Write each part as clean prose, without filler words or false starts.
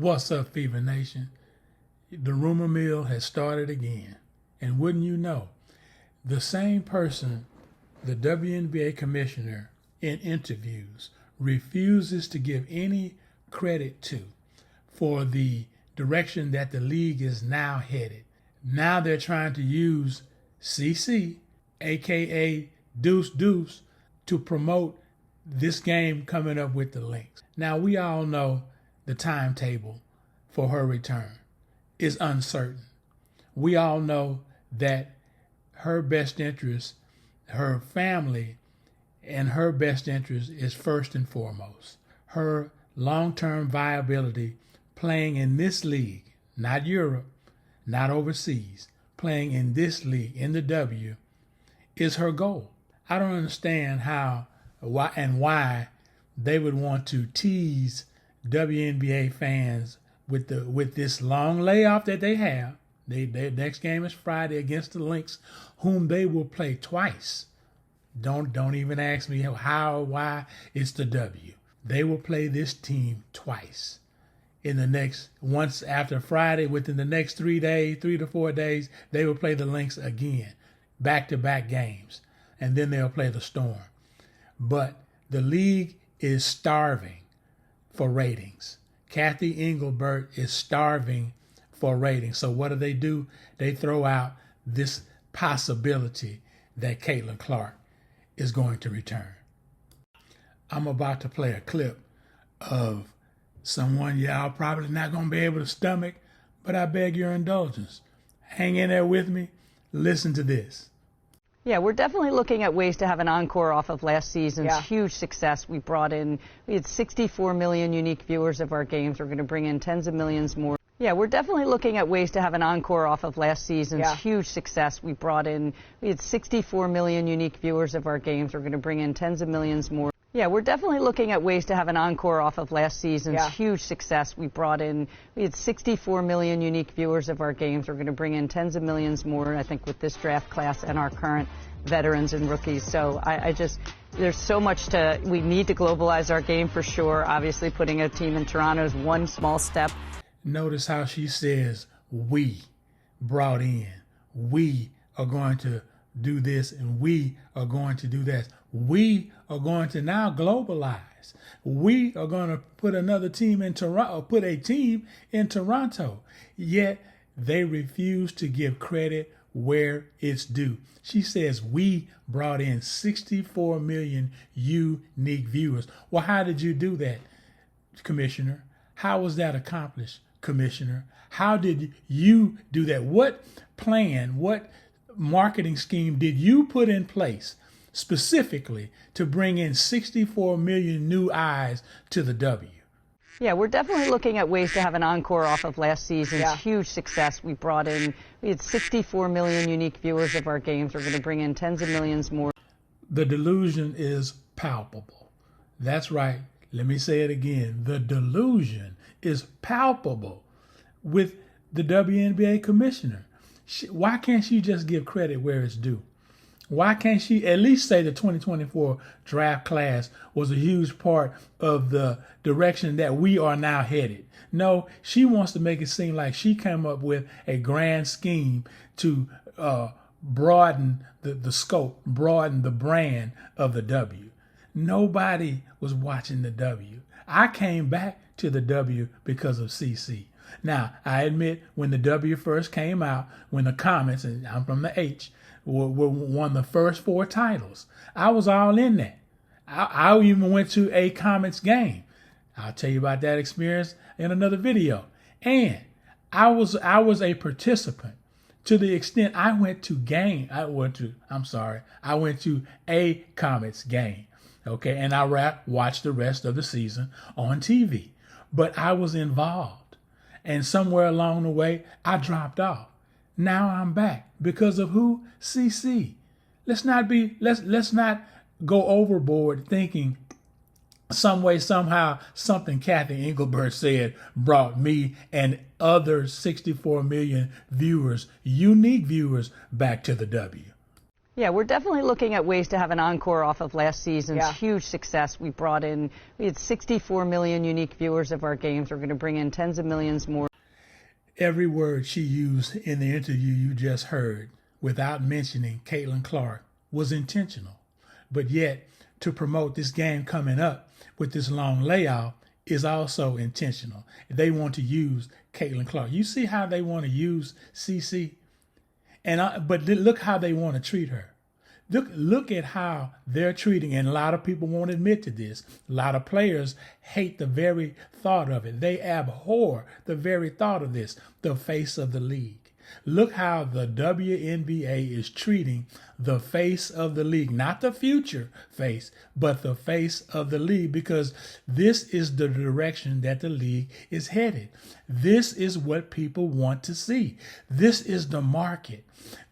What's up, Fever Nation? The rumor mill has started again. And wouldn't you know, the same person, the WNBA commissioner, in interviews, refuses to give any credit to for the direction that the league is now headed. Now they're trying to use CC, aka Deuce Deuce, to promote this game coming up with the Lynx. Now we all know the timetable for her return is uncertain. We all know that her best interest, her family, and her best interest is first and foremost. Her long-term viability playing in this league, not Europe, not overseas, playing in this league, in the W, is her goal. I don't understand why they would want to tease WNBA fans with this long layoff that they have. Their next game is Friday against the Lynx, whom they will play twice. Don't even ask me how or why. It's the W. They will play this team twice. Once after Friday, within the next 3 to 4 days, they will play the Lynx again, back-to-back games, and then they'll play the Storm. But the league is starving for ratings. Kathy Engelbert is starving for ratings. So what do? They throw out this possibility that Caitlin Clark is going to return. I'm about to play a clip of someone y'all probably not going to be able to stomach, but I beg your indulgence. Hang in there with me. Listen to this. Yeah, we're definitely looking at ways to have an encore off of last season's huge success. We had 64 million unique viewers of our games. We're going to bring in tens of millions more. Yeah, we're definitely looking at ways to have an encore off of last season's huge success. We had 64 million unique viewers of our games. We're going to bring in tens of millions more. Yeah, we're definitely looking at ways to have an encore off of last season's huge success. We had 64 million unique viewers of our games. We're going to bring in tens of millions more, I think, with this draft class and our current veterans and rookies. So there's so much we need to globalize our game for sure. Obviously, putting a team in Toronto is one small step. Notice how she says, we brought in, we are going to do this, and we are going to do that. We are going to now globalize. We are going to put another team in Toronto, put a team in Toronto. Yet they refuse to give credit where it's due. She says we brought in 64 million unique viewers. Well, how did you do that, Commissioner? How was that accomplished, Commissioner? How did you do that? What plan, what marketing scheme did you put in place specifically to bring in 64 million new eyes to the W? Yeah, we're definitely looking at ways to have an encore off of last season's huge success. We had 64 million unique viewers of our games. We're going to bring in tens of millions more. The delusion is palpable. That's right. Let me say it again. The delusion is palpable with the WNBA commissioner. Why can't she just give credit where it's due? Why can't she at least say the 2024 draft class was a huge part of the direction that we are now headed? No, she wants to make it seem like she came up with a grand scheme to broaden the scope, broaden the brand of the W. Nobody was watching the W. I came back to the W because of CC. Now, I admit when the W first came out, when the Comets, and I'm from the H, won the first 4 titles, I was all in that. I even went to a Comets game. I'll tell you about that experience in another video. And I was a participant to the extent I went to a Comets game. Okay, and I watched the rest of the season on TV. But I was involved. And somewhere along the way, I dropped off. Now I'm back because of who? CC. Let's not go overboard thinking some way, somehow, something Kathy Engelbert said brought me and other 64 million viewers, unique viewers, back to the W. Yeah, we're definitely looking at ways to have an encore off of last season's huge success. We had 64 million unique viewers of our games. We're going to bring in tens of millions more. Every word she used in the interview you just heard, without mentioning Caitlin Clark, was intentional. But yet, to promote this game coming up with this long layoff is also intentional. They want to use Caitlin Clark. You see how they want to use CC? But look how they want to treat her. Look at how they're treating, and a lot of people won't admit to this. A lot of players hate the very thought of it. They abhor the very thought of this, the face of the league. Look how the WNBA is treating the face of the league, not the future face, but the face of the league, because this is the direction that the league is headed. This is what people want to see. This is the market.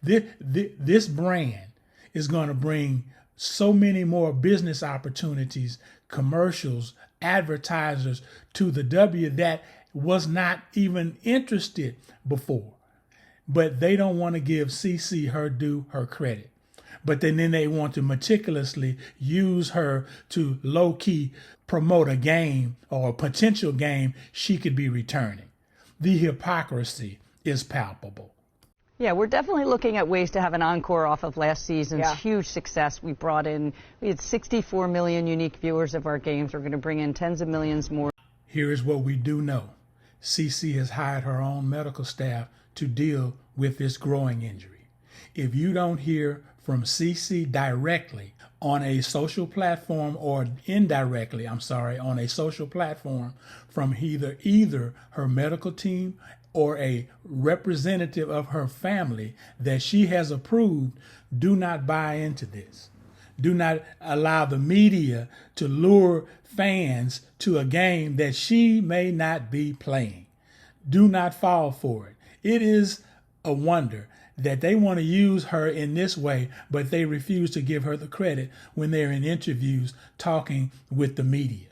This brand is going to bring so many more business opportunities, commercials, advertisers to the W that was not even interested before. But they don't want to give CC her due, her credit. But then they want to meticulously use her to low-key promote a game or a potential game she could be returning. The hypocrisy is palpable. Yeah, we're definitely looking at ways to have an encore off of last season's huge success. We had 64 million unique viewers of our games. We're going to bring in tens of millions more. Here is what we do know. CC has hired her own medical staff to deal with this growing injury. If you don't hear from CC directly on a social platform, or indirectly, on a social platform from either her medical team or a representative of her family that she has approved, do not buy into this. Do not allow the media to lure fans to a game that she may not be playing. Do not fall for it. It is a wonder that they want to use her in this way, but they refuse to give her the credit when they're in interviews talking with the media.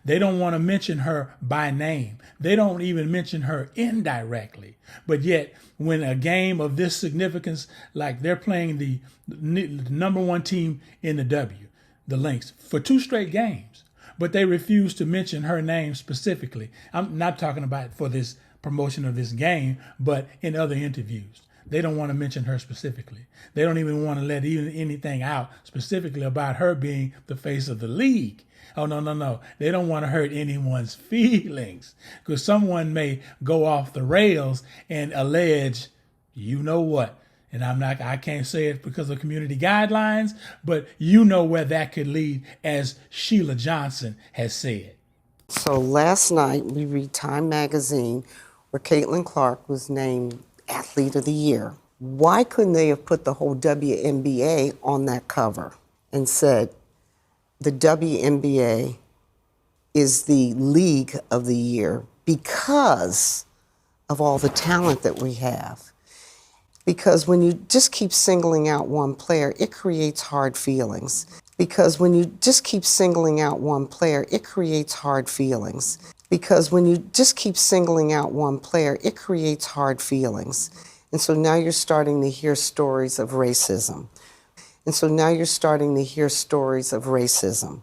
They don't want to mention her by name. They don't even mention her indirectly. But yet, when a game of this significance, like they're playing the number one team in the W, the Lynx, for 2 straight games, but they refuse to mention her name specifically. I'm not talking about for this promotion of this game, but in other interviews. They don't want to mention her specifically. They don't even want to let anything out specifically about her being the face of the league. Oh, no. They don't want to hurt anyone's feelings, because someone may go off the rails and allege, you know what, and I can't say it because of community guidelines, but you know where that could lead, as Sheila Johnson has said. So last night we read Time magazine where Caitlin Clark was named Athlete of the Year. Why couldn't they have put the whole WNBA on that cover and said, the WNBA is the league of the year because of all the talent that we have? Because when you just keep singling out one player, it creates hard feelings. Because when you just keep singling out one player, it creates hard feelings. Because when you just keep singling out one player, it creates hard feelings. And so now you're starting to hear stories of racism. And so now you're starting to hear stories of racism.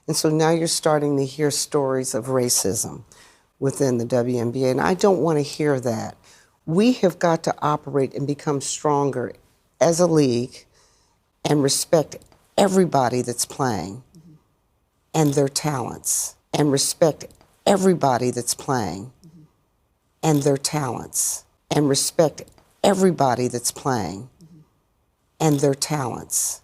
And so now you're starting to hear stories of racism within the WNBA. And I don't want to hear that. We have got to operate and become stronger as a league and respect everybody that's playing and their talents, and respect everybody that's playing and their talents, and respect everybody that's playing and their talents.